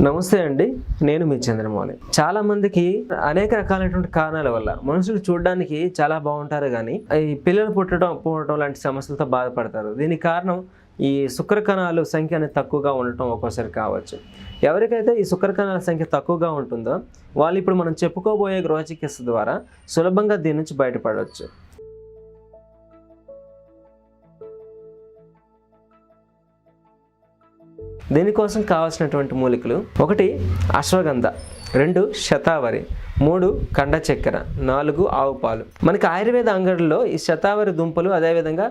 నమస్తే అండి. నేను మీ చంద్రమౌళి. చాలా మందికి అనేక రకాలైనటువంటి కారణాల వల్ల మనుషులు చూడడానికి చాలా బాగుంటారు కానీ ఈ పిల్లలు పుట్టడం లాంటి సమస్యలతో బాధపడతారు. దీనికి కారణం ఈ శుక్ర కణాలు సంఖ్య అనేది తక్కువగా ఉండటం ఒక్కోసారి కావచ్చు. ఎవరికైతే ఈ శుక్ర కణాల సంఖ్య తక్కువగా ఉంటుందో వాళ్ళు ఇప్పుడు మనం చెప్పుకోబోయే గృహ చికిత్స ద్వారా సులభంగా దీని నుంచి బయటపడవచ్చు. దీనికోసం కావాల్సినటువంటి మూలికలు: 1 అశ్వగంధ, 2 శతావరి, 3 కండ చక్కెర, 4 ఆవు పాలు. మనకి ఆయుర్వేద అంగడిలో ఈ శతావరి దుంపలు అదేవిధంగా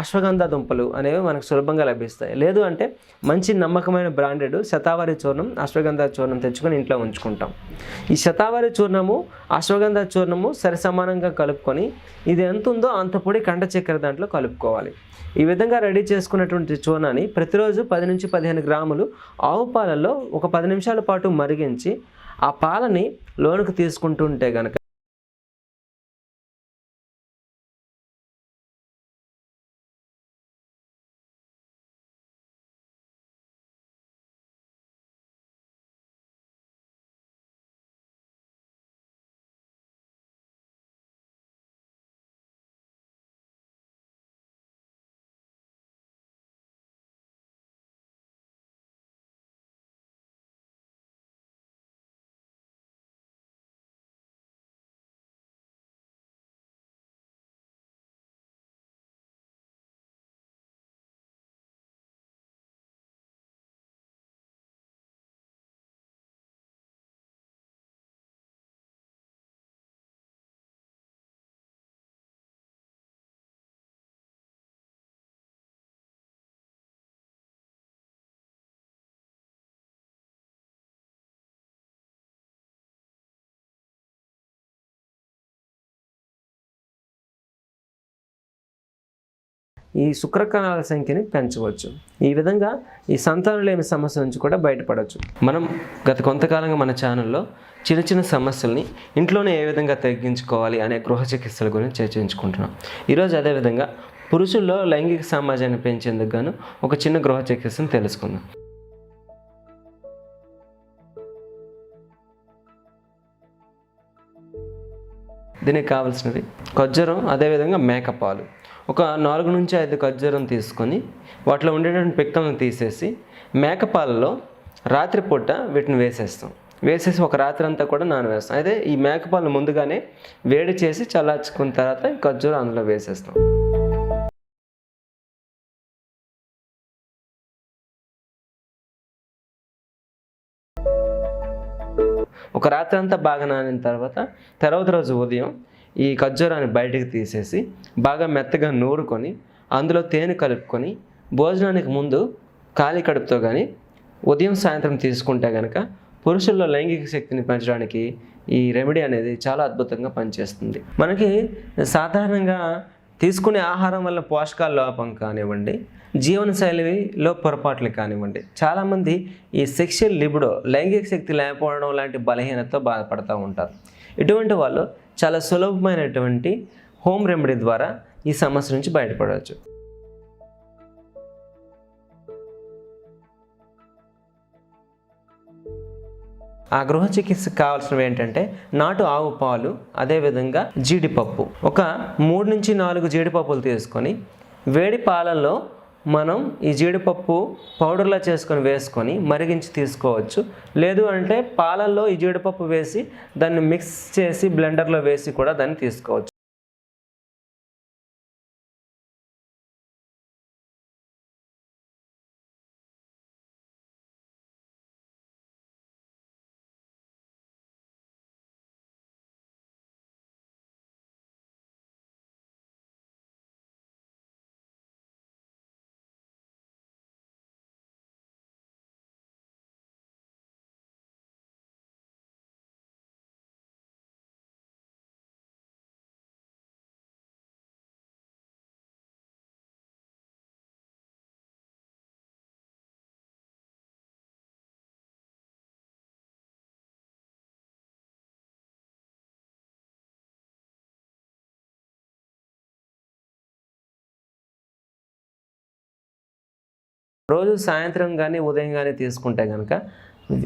అశ్వగంధ దుంపలు అనేవి మనకు సులభంగా లభిస్తాయి. లేదు అంటే మంచి నమ్మకమైన బ్రాండెడ్ శతావరి చూర్ణం, అశ్వగంధ చూర్ణం తెచ్చుకొని ఇంట్లో ఉంచుకుంటాం. ఈ శతావరి చూర్ణము, అశ్వగంధ చూర్ణము సరి సమానంగా కలుపుకొని ఇది ఎంత ఉందో అంత పొడి కండ చక్కెర దాంట్లో కలుపుకోవాలి. ఈ విధంగా రెడీ చేసుకున్నటువంటి చూర్ణాన్ని ప్రతిరోజు 10 నుంచి 15 గ్రాములు ఆవు పాలల్లో ఒక 10 నిమిషాల పాటు మరిగించి ఆ పాలని లోనికి తీసుకుంటూ ఉంటే గనక ఈ శుక్ర కణాల సంఖ్యని పెంచవచ్చు. ఈ విధంగా ఈ సంతానలేమి సమస్య నుంచి కూడా బయటపడవచ్చు. మనం గత కొంతకాలంగా మన ఛానల్లో చిన్న చిన్న సమస్యల్ని ఇంట్లోనే ఏ విధంగా తగ్గించుకోవాలి అనే గృహ చికిత్సల గురించి చర్చించుకుంటున్నాం. ఈరోజు అదేవిధంగా పురుషుల్లో లైంగిక సామర్థ్యాన్ని పెంచేందుకు గాను ఒక చిన్న గృహ చికిత్సను తెలుసుకుందాం. దీనికి కావాల్సినవి ఖర్జూరం, అదేవిధంగా మేకపాలు. ఒక 4 నుంచి 5 ఖర్జూరం తీసుకొని వాటిలో ఉండేటువంటి పిక్కలను తీసేసి మేకపాలలో రాత్రిపూట వీటిని వేసేసి ఒక రాత్రి అంతా కూడా నానవేస్తాం. అయితే ఈ మేకపాలను ముందుగానే వేడి చేసి చల్లార్చుకున్న తర్వాత ఈ ఖర్జూరం అందులో వేసేస్తాం. ఒక రాత్రి అంతా బాగా నానిన తర్వాత రోజు ఉదయం ఈ ఖర్జూరాన్ని బయటికి తీసేసి బాగా మెత్తగా నూరుకొని అందులో తేనె కలుపుకొని భోజనానికి ముందు ఖాళీ కడుపుతో కానీ ఉదయం సాయంత్రం తీసుకుంటే కనుక పురుషుల్లో లైంగిక శక్తిని పెంచడానికి ఈ రెమెడీ అనేది చాలా అద్భుతంగా పనిచేస్తుంది. మనకి సాధారణంగా తీసుకునే ఆహారం వల్ల పోషకాల లోపం కానివ్వండి, జీవనశైలిలో పొరపాట్లు కానివ్వండి, చాలామంది ఈ సెక్షువల్ లిబిడో లైంగిక శక్తి లేకపోవడం లాంటి బలహీనతతో బాధపడుతూ ఉంటారు. ఇటువంటి వాళ్ళు చాలా సులభమైనటువంటి హోమ్ రెమెడీ ద్వారా ఈ సమస్య నుంచి బయటపడవచ్చు. ఆ గృహ చికిత్సకు కావాల్సినవి ఏంటంటే నాటు ఆవు పాలు, అదేవిధంగా జీడిపప్పు. ఒక 3 నుంచి 4 జీడిపప్పులు తీసుకొని వేడి పాలల్లో మనం ఈ జీడిపప్పు పౌడర్లా వేసుకొని మరిగించి తీసుకోవచ్చు. లేదు అంటే పాలల్లో ఈ జీడిపప్పు వేసి దాన్ని మిక్స్ చేసి బ్లెండర్లో వేసి కూడా దాన్ని తీసుకోవచ్చు. రోజు సాయంత్రం కానీ ఉదయం కానీ తీసుకుంటే కనుక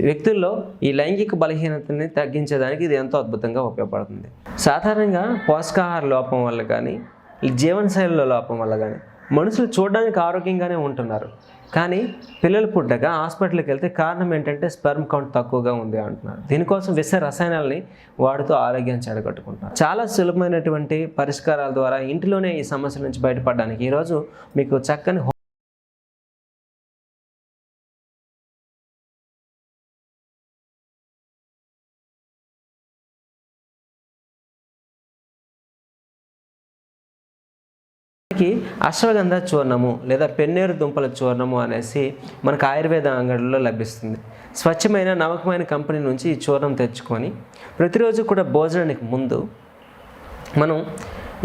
వ్యక్తుల్లో ఈ లైంగిక బలహీనతని తగ్గించేదానికి ఇది ఎంతో అద్భుతంగా ఉపయోగపడుతుంది. సాధారణంగా పోషకాహార లోపం వల్ల కానీ, ఈ జీవనశైలిలో లోపం వల్ల కానీ మనుషులు చూడడానికి ఆరోగ్యంగానే ఉంటున్నారు. కానీ పిల్లలు పుట్టాక హాస్పిటల్కి వెళ్తే కారణం ఏంటంటే స్పెర్మ్ కౌంట్ తక్కువగా ఉంది అంటున్నారు. దీనికోసం విష రసాయనాలని వాడుతూ ఆరోగ్యాన్ని చెడగొట్టుకుంటున్నారు. చాలా సులభమైనటువంటి పరిష్కారాల ద్వారా ఇంటిలోనే ఈ సమస్యల నుంచి బయటపడడానికి ఈరోజు మీకు చక్కని అశ్వగంధ చూర్ణము లేదా పెన్నేరు దుంపల చూర్ణము అనేసి మనకు ఆయుర్వేద అంగడిలో లభిస్తుంది. స్వచ్ఛమైన నమ్మకమైన కంపెనీ నుంచి ఈ చూర్ణం తెచ్చుకొని ప్రతిరోజు కూడా భోజనానికి ముందు మనం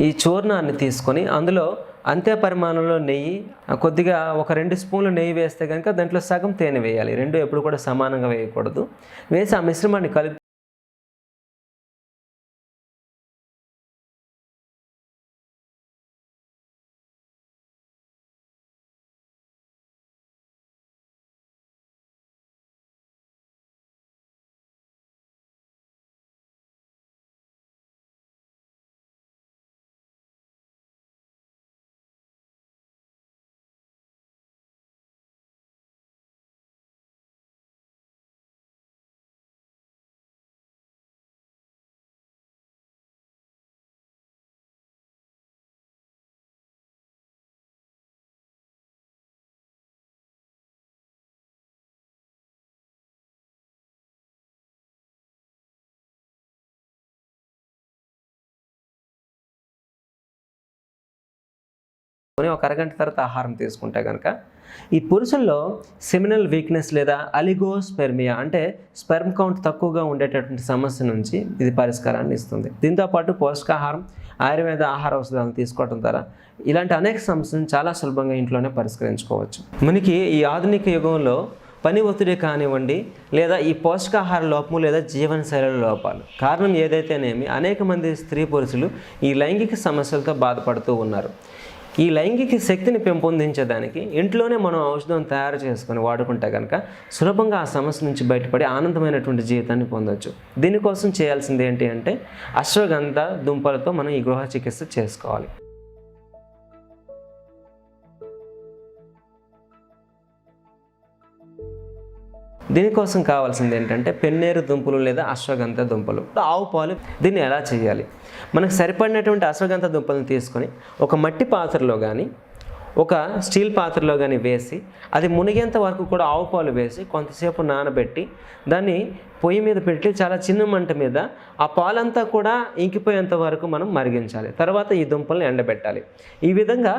ఈ చూర్ణాన్ని తీసుకొని అందులో అంతే పరిమాణంలో నెయ్యి, కొద్దిగా ఒక 2 స్పూన్లు నెయ్యి వేస్తే కనుక దాంట్లో సగం తేనె వేయాలి. రెండు ఎప్పుడు కూడా సమానంగా వేయకూడదు. వేసి ఆ మిశ్రమాన్ని కలిపి ఒక అరగంట తర్వాత ఆహారం తీసుకుంటే కనుక ఈ పురుషుల్లో సెమినల్ వీక్నెస్ లేదా అలిగోస్పెర్మియా అంటే స్పెర్మ్ కౌంట్ తక్కువగా ఉండేటటువంటి సమస్య నుంచి ఇది పరిష్కారాన్ని ఇస్తుంది. దీంతోపాటు పోషకాహారం, ఆయుర్వేద ఆహార ఔషధాలను తీసుకోవడం ద్వారా ఇలాంటి అనేక సమస్యలను చాలా సులభంగా ఇంట్లోనే పరిష్కరించుకోవచ్చు. మనకి ఈ ఆధునిక యుగంలో పని ఒత్తిడి కానివ్వండి, లేదా ఈ పోషకాహార లోపము లేదా జీవనశైలి లోపాలు కారణం ఏదైతేనేమి అనేక మంది స్త్రీ పురుషులు ఈ లైంగిక సమస్యలతో బాధపడుతూ ఉన్నారు. ఈ లైంగిక శక్తిని పెంపొందించేదానికి ఇంట్లోనే మనం ఔషధం తయారు చేసుకొని వాడుకుంటే కనుక సులభంగా ఆ సమస్య నుంచి బయటపడి ఆనందమైనటువంటి జీవితాన్ని పొందవచ్చు. దీనికోసం చేయాల్సింది ఏంటి అంటే అశ్వగంధ దుంపలతో మనం ఈ గృహ చికిత్స చేసుకోవాలి. దీనికోసం కావాల్సింది ఏంటంటే పెన్నేరు దుంపలు లేదా అశ్వగంధ దుంపలు, ఆవు పాలు. దీన్ని ఎలా చేయాలి? మనకు సరిపడినటువంటి అశ్వగంధ దుంపలను తీసుకొని ఒక మట్టి పాత్రలో కానీ ఒక స్టీల్ పాత్రలో కానీ వేసి అది మునిగేంత వరకు కూడా ఆవు పాలు వేసి కొంతసేపు నానబెట్టి దాన్ని పొయ్యి మీద పెట్టి చాలా చిన్న మంట మీద ఆ పాలంతా కూడా ఇంకిపోయేంత వరకు మనం మరిగించాలి. తర్వాత ఈ దుంపల్ని ఎండబెట్టాలి. ఈ విధంగా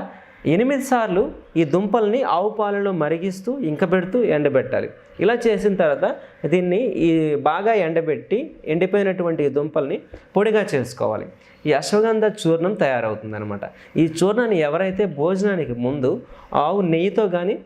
8 సార్లు ఈ దుంపల్ని ఆవు పాలలో మరిగిస్తూ ఇంకబెడుతూ ఎండబెట్టాలి. ఇలా చేసిన తర్వాత దీన్ని బాగా ఎండబెట్టి ఎండిపోయినటువంటి ఈ దుంపల్ని పొడిగా చేసుకోవాలి. ఈ అశ్వగంధ చూర్ణం తయారవుతుందన్నమాట. ఈ చూర్ణాన్ని ఎవరైతే భోజనానికి ముందు ఆవు నెయ్యితో కానీ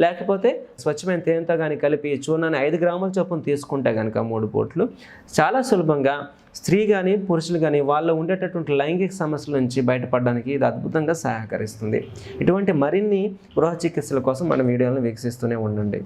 లేకపోతే స్వచ్ఛమైన తేనెతో కానీ కలిపి చూర్ణాన్ని 5 గ్రాముల చొప్పున తీసుకుంటే కనుక 3 పూట్లు చాలా సులభంగా స్త్రీ కానీ పురుషులు కానీ వాళ్ళు ఉండేటటువంటి లైంగిక సమస్యల నుంచి బయటపడడానికి ఇది అద్భుతంగా సహకరిస్తుంది. ఇటువంటి మరిన్ని గృహ చికిత్సల కోసం మన వీడియోలను వీక్షిస్తూనే ఉండండి.